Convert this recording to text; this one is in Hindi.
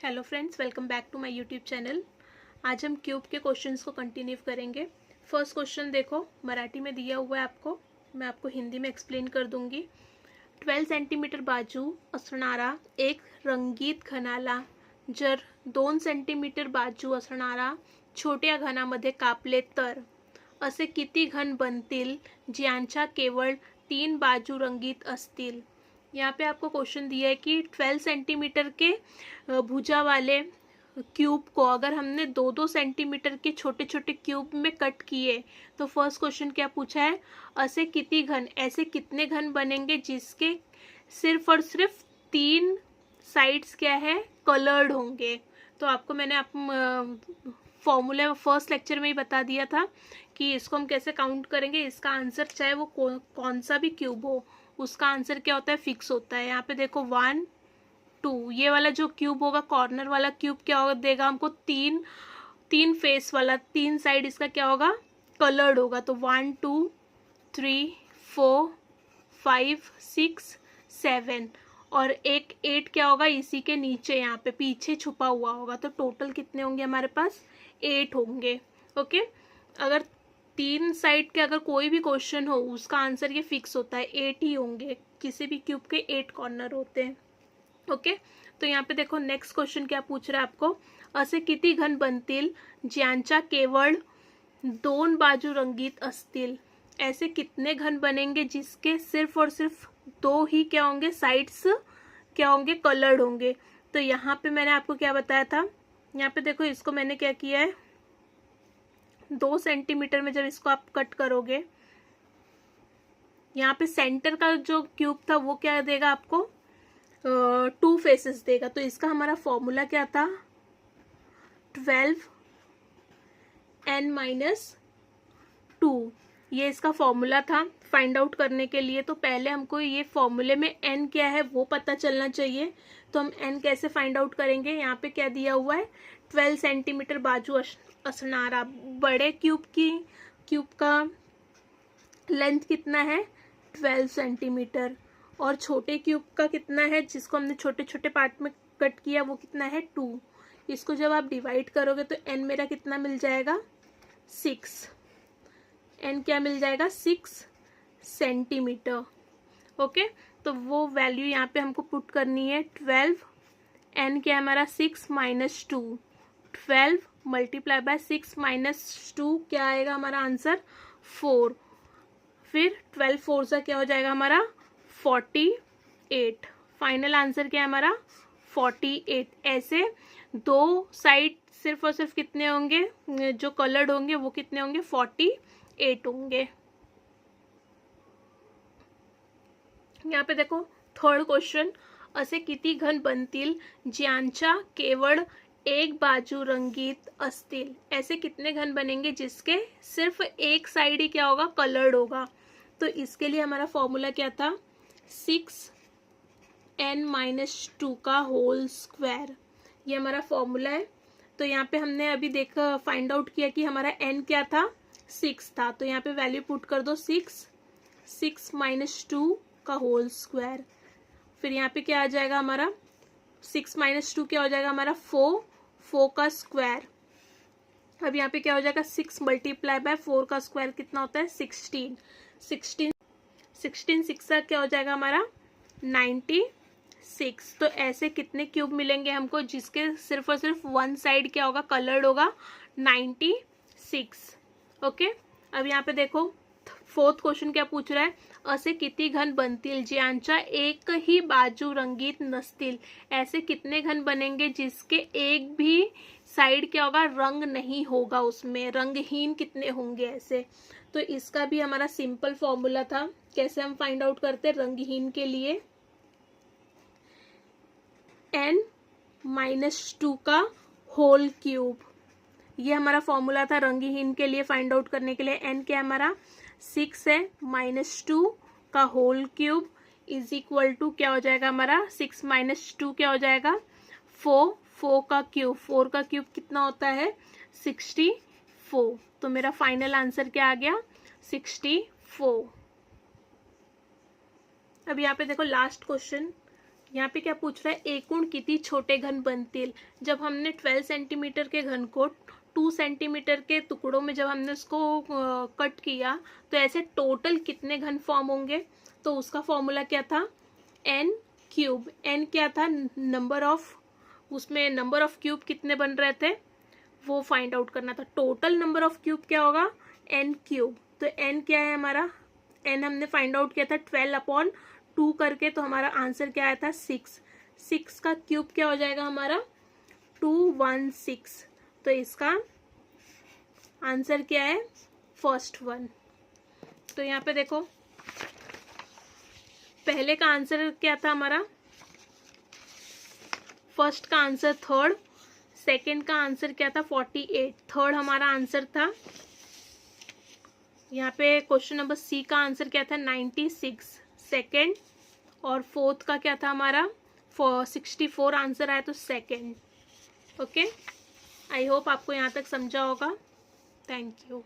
Hello friends, welcome back to my YouTube channel. आज हम क्यूब के क्वेश्चंस को कंटिन्यू करेंगे। फर्स्ट क्वेश्चन देखो, मराठी में दिया हुआ है आपको, मैं आपको हिंदी में एक्सप्लेन कर दूंगी। 12 सेंटीमीटर बाजू असणारा एक रंगीत घनाला जर 2 सेंटीमीटर बाजू असणारा छोट्या घनामध्ये कापले तर असे किती घन बनतील ज्यांच्या केवळ 3 बाजू रंगीत असतील। यहाँ पे आपको क्वेश्चन दिया है कि 12 सेंटीमीटर के भुजा वाले क्यूब को अगर हमने 2-2 सेंटीमीटर के छोटे छोटे क्यूब में कट किए तो फर्स्ट क्वेश्चन क्या पूछा है, ऐसे कितने घन, ऐसे कितने घन बनेंगे जिसके सिर्फ और सिर्फ 3 साइड्स क्या है, कलर्ड होंगे। तो आपको मैंने फॉर्मूला फर्स्ट लेक्चर में ही बता दिया था कि इसको हम कैसे काउंट करेंगे। इसका आंसर चाहे वो कौन सा भी क्यूब हो, उसका आंसर क्या होता है, फिक्स होता है। यहाँ पे देखो 1 2, ये वाला जो क्यूब होगा, कॉर्नर वाला क्यूब क्या होगा, देगा हमको तीन फेस वाला, 3 साइड इसका क्या होगा, कलर्ड होगा। तो 1 2 3 4 5 6 7 और एक 8 क्या होगा, इसी के नीचे यहाँ पे पीछे छुपा हुआ होगा। तो टोटल कितने होंगे हमारे पास, 8 होंगे। ओके, अगर 3 साइड के अगर कोई भी क्वेश्चन हो उसका आंसर ये फिक्स होता है, 8 ही होंगे। किसी भी क्यूब के 8 कॉर्नर होते हैं। ओके, तो यहाँ पे देखो नेक्स्ट क्वेश्चन क्या पूछ रहा है आपको, असे किती घन बनतील ज्यांच्या केवळ 2 बाजू रंगीत असतील। ऐसे कितने घन बनेंगे जिसके सिर्फ और सिर्फ 2 ही क्या होंगे, साइड्स क्या होंगे, कलर्ड होंगे। तो यहाँ पे मैंने आपको क्या बताया था, यहाँ पे देखो इसको मैंने क्या किया है, 2 सेंटीमीटर में जब इसको आप कट करोगे, यहाँ पे सेंटर का जो क्यूब था वो क्या देगा आपको, 2 फेसेस देगा। तो इसका हमारा फॉर्मूला क्या था, 12n-2, ये इसका फॉर्मूला था फाइंड आउट करने के लिए। तो पहले हमको ये फॉर्मूले में n क्या है वो पता चलना चाहिए। तो हम n कैसे फाइंड आउट करेंगे, यहाँ पे क्या दिया हुआ है, 12 सेंटीमीटर बाजू असनारा, बड़े क्यूब का लेंथ कितना है, 12 सेंटीमीटर, और छोटे क्यूब का कितना है, जिसको हमने छोटे छोटे पार्ट में कट किया, वो कितना है, 2। इसको जब आप डिवाइड करोगे तो n मेरा कितना मिल जाएगा, 6। n क्या मिल जाएगा, 6 सेंटीमीटर। ओके, तो वो वैल्यू यहाँ पे हमको पुट करनी है। 12 n क्या है हमारा, 6 माइनस 2, 12 मल्टीप्लाई बाय 6 माइनस 2 क्या आएगा हमारा आंसर, 4। फिर 12 4 सा क्या हो जाएगा हमारा, 48। फाइनल आंसर क्या है हमारा, 48। ऐसे 2 साइड सिर्फ और सिर्फ कितने होंगे, जो कलर्ड होंगे वो कितने होंगे, 48 होंगे। यहाँ पे देखो थर्ड क्वेश्चन, असे किती घन बनतील ज्यांच्या केवळ एक बाजू रंगीत असतील। ऐसे कितने घन बनेंगे जिसके सिर्फ एक साइड ही क्या होगा, कलर्ड होगा। तो इसके लिए हमारा फॉर्मूला क्या था, 6n-2 का होल स्क्वायर, ये हमारा फॉर्मूला है। तो यहाँ पे हमने अभी देखा फाइंड आउट किया कि हमारा n क्या था, 6 था। तो यहाँ पे वैल्यू पुट कर दो, 6 माइनस 2 का होल स्क्वायर। फिर यहाँ पे क्या आ जाएगा हमारा, 6 माइनस 2 क्या हो जाएगा हमारा, 4 का स्क्वायर। अब यहाँ पे क्या हो जाएगा, 6 मल्टीप्लाई बाय 4 का स्क्वायर कितना होता है, 16 6 क्या हो जाएगा हमारा, 96। तो ऐसे कितने क्यूब मिलेंगे हमको जिसके सिर्फ और सिर्फ 1 साइड क्या होगा, कलर्ड होगा, 96। ओके, अब यहाँ पे देखो फोर्थ क्वेश्चन क्या पूछ रहा है, असे किती घन बनतील ज्यांच्या एक ही बाजू रंगीत नसतील। ऐसे कितने घन बनेंगे जिसके एक भी साइड क्या होगा, रंग नहीं होगा, उसमें रंगहीन कितने होंगे ऐसे। तो इसका भी हमारा सिंपल फॉर्मूला था, कैसे हम फाइंड आउट करते, रंगहीन के लिए n-2 का होल क्यूब, ये हमारा फॉर्मूला था रंगहीन के लिए फाइंड आउट करने के लिए। n क्या हमारा 6 है, -2 का whole cube is equal to क्या हो जाएगा हमारा, 6 माइनस 2 क्या हो जाएगा, 4 का क्यूब, 4 का क्यूब कितना होता है, 64। तो मेरा फाइनल आंसर क्या आ गया, 64। अब यहाँ पे देखो लास्ट क्वेश्चन यहाँ पे क्या पूछ रहा है, एकूण किती छोटे घन बनतील। जब हमने 12 सेंटीमीटर के घन को 2 सेंटीमीटर के टुकड़ों में जब हमने उसको कट किया तो ऐसे टोटल कितने घन फॉर्म होंगे। तो उसका फॉर्मूला क्या था, n क्यूब। n क्या था, नंबर ऑफ, उसमें नंबर ऑफ क्यूब कितने बन रहे थे वो फाइंड आउट करना था। टोटल नंबर ऑफ क्यूब क्या होगा, n क्यूब। तो n क्या है हमारा, n हमने फाइंड आउट किया था 12/2 करके, तो हमारा आंसर क्या आया था 6। 6 का क्यूब क्या हो जाएगा हमारा 216। तो इसका आंसर क्या है, फर्स्ट वन। तो यहाँ पे देखो पहले का आंसर क्या था हमारा, फर्स्ट का आंसर थर्ड, सेकंड का आंसर क्या था 48, थर्ड हमारा आंसर था। यहाँ पे क्वेश्चन नंबर सी का आंसर क्या था 96 सेकंड, और फोर्थ का क्या था हमारा 64 आंसर आया, तो सेकंड। ओके, आई होप आपको यहाँ तक समझा होगा। Thank you.